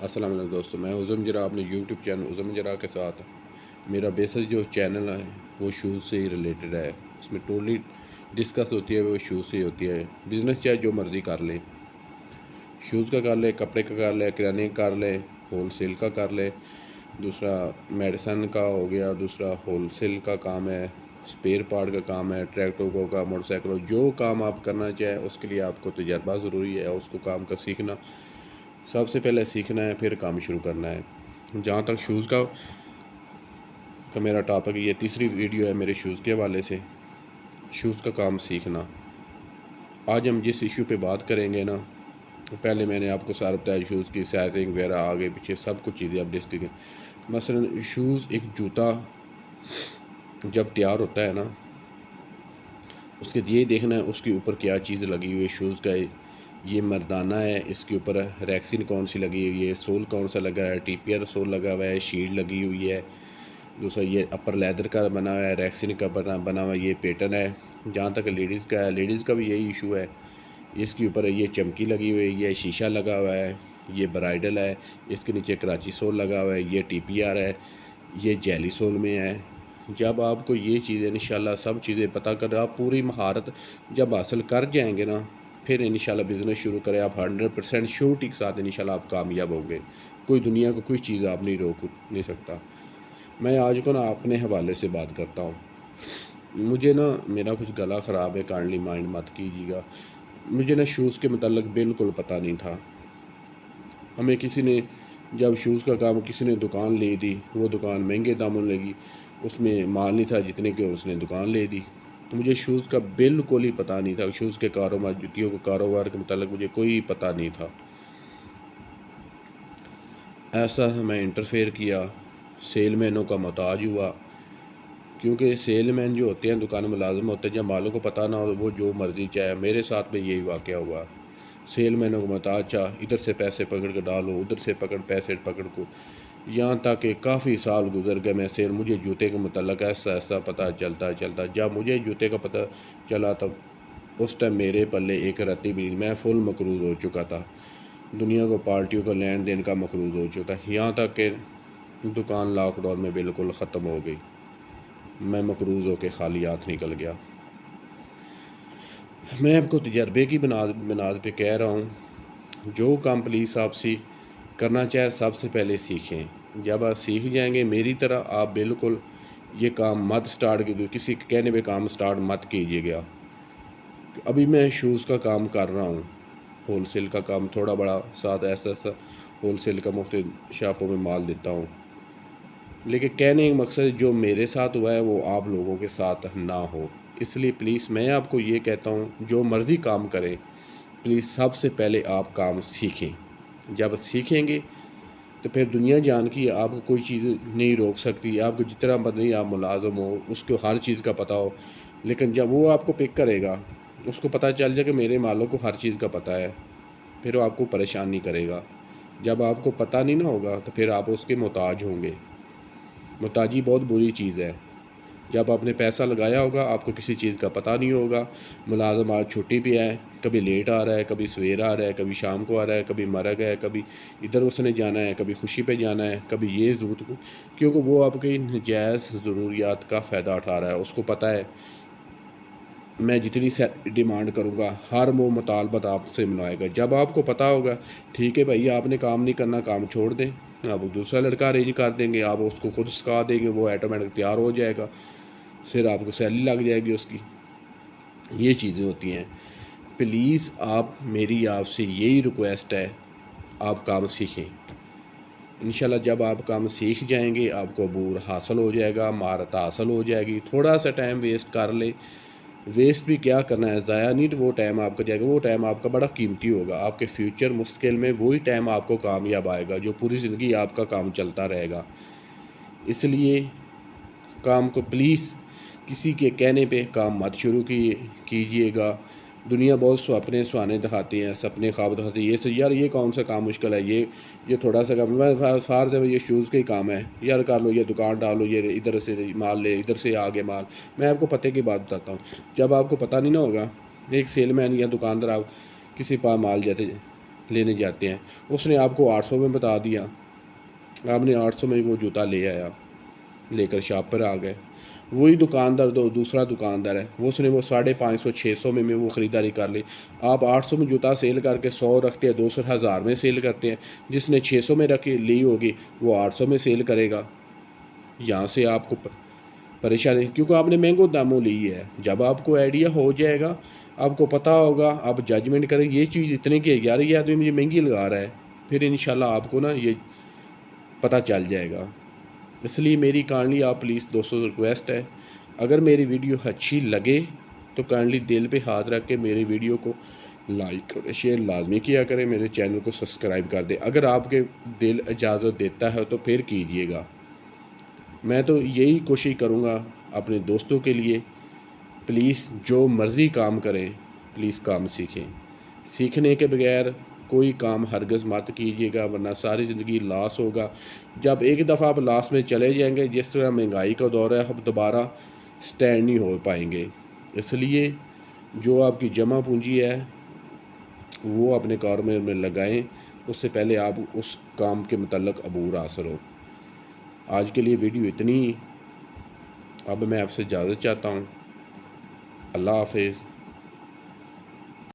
السلام علیکم دوستوں، میں عظم جرا اپنے یوٹیوب چینل عظم جرا کے ساتھ میرا بیسک جو چینل ہے وہ شوز سے ہی ریلیٹڈ ہے۔ اس میں ٹوٹلی ڈسکس ہوتی ہے وہ شوز سے ہی ہوتی ہے۔ بزنس چاہے جو مرضی کر لیں، شوز کا کر لے، کپڑے کا کر لے، کرانے کا کر لے، ہول سیل کا کر لے، دوسرا میڈیسن کا ہو گیا، دوسرا ہول سیل کا کام ہے، اسپیئر پارٹ کا کام ہے، ٹریکٹر کا، موٹر سائیکل، جو کام آپ کرنا چاہیں اس کے لیے آپ کو تجربہ ضروری ہے، اس کو کام کا سیکھنا سب سے پہلے سیکھنا ہے، پھر کام شروع کرنا ہے۔ جہاں تک شوز کا میرا ٹاپک، یہ تیسری ویڈیو ہے میرے شوز کے حوالے سے، شوز کا کام سیکھنا۔ آج ہم جس ایشو پہ بات کریں گے نا، پہلے میں نے آپ کو سارا بتایا شوز کی سائزنگ وغیرہ، آگے پیچھے سب کچھ چیزیں آپ ڈسکس کریں۔ مثلا شوز، ایک جوتا جب تیار ہوتا ہے نا، اس کے یہ دیکھنا ہے اس کے اوپر کیا چیز لگی ہوئی ہے۔ شوز کا یہ مردانہ ہے، اس کے اوپر ریکسن کون سی لگی ہوئی ہے، سول کون سا لگا ہے، ٹی پی آر سول لگا ہوا ہے، شیلڈ لگی ہوئی ہے، دوسرا یہ اپر لیدر کا بنا ہوا ہے، ریکسن کا بنا ہوا ہے، یہ پیٹرن ہے۔ جہاں تک لیڈیز کا ہے، لیڈیز کا بھی یہی ایشو ہے، اس کے اوپر یہ چمکی لگی ہوئی ہے، یہ شیشہ لگا ہوا ہے، یہ برائڈل ہے، اس کے نیچے کراچی سول لگا ہوا ہے، یہ ٹی پی آر ہے، یہ جیلی سول میں ہے۔ جب آپ کو یہ چیزیں انشاءاللہ سب چیزیں پتہ کر، آپ پوری مہارت جب حاصل کر جائیں گے نا، پھر انشاءاللہ بزنس شروع کریں آپ 100% شورٹی کے ساتھ انشاءاللہ آپ کامیاب ہوں گے۔ کوئی دنیا کو کوئی چیز آپ نہیں روک نہیں سکتا۔ میں آج کو نا اپنے حوالے سے بات کرتا ہوں۔ مجھے نا میرا کچھ گلا خراب ہے، کائنڈلی مائنڈ مت کیجیے گا۔ مجھے نا شوز کے متعلق بالکل پتہ نہیں تھا۔ ہمیں کسی نے جب شوز کا کام کسی نے دکان لے دی، وہ دکان مہنگے داموں لگی، اس میں مال نہیں تھا جتنے کے اس نے دکان لے دی۔ مجھے شوز کا بالکل ہی پتہ نہیں تھا، شوز کے کاروبار، جوتیوں کے کاروبار کے متعلق مجھے کوئی پتہ نہیں تھا۔ ایسا میں انٹرفیئر کیا، سیل مینوں کا محتاج ہوا، کیونکہ سیل مین جو ہوتے ہیں دکان ملازم ہوتے ہیں، جب مالوں کو پتہ نہ ہو وہ جو مرضی چاہے۔ میرے ساتھ بھی یہی واقعہ ہوا، سیل مینوں کو محتاج چاہ، ادھر سے پیسے پکڑ کے ڈالو، ادھر سے پیسے پکڑ کو، یہاں تک کہ کافی سال گزر گئے۔ میں مجھے جوتے کے متعلق ایسا پتہ چلتا جب مجھے جوتے کا پتہ چلا تب اس ٹائم میرے پلے ایک رتی بھی نہیں، میں فل مقروض ہو چکا تھا، دنیا کو پارٹیوں کا لین دین کا مقروض ہو چکا، یہاں تک کہ دکان لاک ڈاؤن میں بالکل ختم ہو گئی، میں مقروض ہو کے خالی ہاتھ نکل گیا۔ میں آپ کو تجربے کی بنیاد پہ کہہ رہا ہوں، جو کام پلیز آپ کرنا چاہے سب سے پہلے سیکھیں۔ جب آپ سیکھ جائیں گے میری طرح، آپ بالکل یہ کام مت سٹارٹ کیجیے، کسی کے کہنے پہ کام سٹارٹ مت کیجیے گا۔ ابھی میں شوز کا کام کر رہا ہوں، ہول سیل کا کام تھوڑا بڑا ساتھ ایسا ہول سیل کا مختلف شاپوں میں مال دیتا ہوں، لیکن کہنے کا مقصد جو میرے ساتھ ہوا ہے وہ آپ لوگوں کے ساتھ نہ ہو۔ اس لیے پلیز میں آپ کو یہ کہتا ہوں، جو مرضی کام کریں پلیز سب سے پہلے آپ کام سیکھیں۔ جب سیکھیں گے تو پھر دنیا جان کی آپ کو کوئی چیز نہیں روک سکتی، آپ کو جتنا بدنی آپ ملازم ہو اس کو ہر چیز کا پتہ ہو، لیکن جب وہ آپ کو پک کرے گا، اس کو پتہ چل جائے کہ میرے مالوں کو ہر چیز کا پتہ ہے، پھر وہ آپ کو پریشان نہیں کرے گا۔ جب آپ کو پتہ نہیں نہ ہوگا تو پھر آپ اس کے محتاج ہوں گے۔ محتاجی بہت بری چیز ہے۔ جب آپ نے پیسہ لگایا ہوگا آپ کو کسی چیز کا پتہ نہیں ہوگا، ملازم آج چھٹی پہ ہے، کبھی لیٹ آ رہا ہے، کبھی سویر آ رہا ہے، کبھی شام کو آ رہا ہے، کبھی مرگ ہے، کبھی ادھر اس نے جانا ہے، کبھی خوشی پہ جانا ہے، کبھی یہ ضرورت کو، کیونکہ وہ آپ کی نجائز ضروریات کا فائدہ اٹھا رہا ہے۔ اس کو پتہ ہے میں جتنی ڈیمانڈ کروں گا ہر وہ مطالبات آپ سے منوائے گا۔ جب آپ کو پتہ ہوگا ٹھیک ہے بھائی آپ نے کام نہیں کرنا، کام چھوڑ دیں، آپ دوسرا لڑکا ارینج کر دیں گے، آپ اس کو خود سکھا دیں گے، وہ آٹومیٹک تیار ہو جائے گا، پھر آپ کو سیلری لگ جائے گی اس کی۔ یہ چیزیں ہوتی ہیں۔ پلیز میری آپ سے یہی ریکویسٹ ہے، آپ کام سیکھیں۔ انشاءاللہ جب آپ کام سیکھ جائیں گے آپ کو عبور حاصل ہو جائے گا، مہارت حاصل ہو جائے گی۔ تھوڑا سا ٹائم ویسٹ کر لیں، ویسٹ بھی کیا کرنا ہے، ضائع نہیں، وہ ٹائم آپ کا جائے گا، وہ ٹائم آپ کا بڑا قیمتی ہوگا، آپ کے فیوچر مستقبل میں وہی ٹائم آپ کو کامیاب آئے گا جو پوری زندگی آپ کا کام چلتا رہے گا۔ اس لیے کام کو پلیز کسی کے کہنے پہ کام مت شروع کیجیے گا۔ دنیا بہت سپنے دکھاتی ہیں، سپنے خواب دکھاتی ہے، یار یہ کون سا کام مشکل ہے، یہ تھوڑا سا کام، فارض ہے یہ شوز کا ہی کام ہے، یار کر لو، یہ دکان ڈالو، یہ ادھر سے مال لے، ادھر سے آگے مال۔ میں آپ کو پتہ کی بات بتاتا ہوں، جب آپ کو پتہ نہیں نہ ہوگا، ایک سیل مین یا دکاندار آپ کسی پاس مال جاتے لینے جاتے ہیں، اس نے آپ کو 800 میں بتا دیا، آپ نے 800 میں وہ جوتا لے آیا، لے کر شاپ پر آ گئے۔ وہی دکاندار دوسرا دکاندار ہے، وہ اس نے وہ 550 600 میں وہ خریداری کر لی۔ آپ 800 میں جوتا سیل کر کے 100 رکھتے ہیں، 200 1000 میں سیل کرتے ہیں۔ جس نے 600 میں رکھی لی ہوگی وہ 800 میں سیل کرے گا۔ یہاں سے آپ کو پریشانی، کیونکہ آپ نے مہنگو داموں لی ہے۔ جب آپ کو آئیڈیا ہو جائے گا، آپ کو پتہ ہوگا، آپ ججمنٹ کریں یہ چیز اتنے کی ہے، یار یہ آدمی مجھے مہنگی لگا رہا ہے، پھر انشاءاللہ آپ کو نا یہ پتہ چل جائے گا۔ اس لیے میری کائنڈلی آپ پلیز دوستوں ریکویسٹ ہے، اگر میری ویڈیو اچھی لگے تو کائنڈلی دل پہ ہاتھ رکھ کے میری ویڈیو کو لائک اور شیئر لازمی کیا کریں، میرے چینل کو سبسکرائب کر دیں۔ اگر آپ کے دل اجازت دیتا ہے تو پھر کیجئے گا۔ میں تو یہی کوشش کروں گا اپنے دوستوں کے لیے، پلیز جو مرضی کام کریں، پلیز کام سیکھیں۔ سیکھنے کے بغیر کوئی کام ہرگز مت کیجیے گا، ورنہ ساری زندگی لاس ہوگا۔ جب ایک دفعہ آپ لاس میں چلے جائیں گے، جس طرح مہنگائی کا دور ہے، آپ دوبارہ سٹینڈ نہیں ہو پائیں گے۔ اس لیے جو آپ کی جمع پونجی ہے وہ اپنے کاروبار میں لگائیں، اس سے پہلے آپ اس کام کے متعلق عبور حاصل ہو۔ آج کے لیے ویڈیو اتنی، اب میں آپ سے اجازت چاہتا ہوں۔ اللہ حافظ۔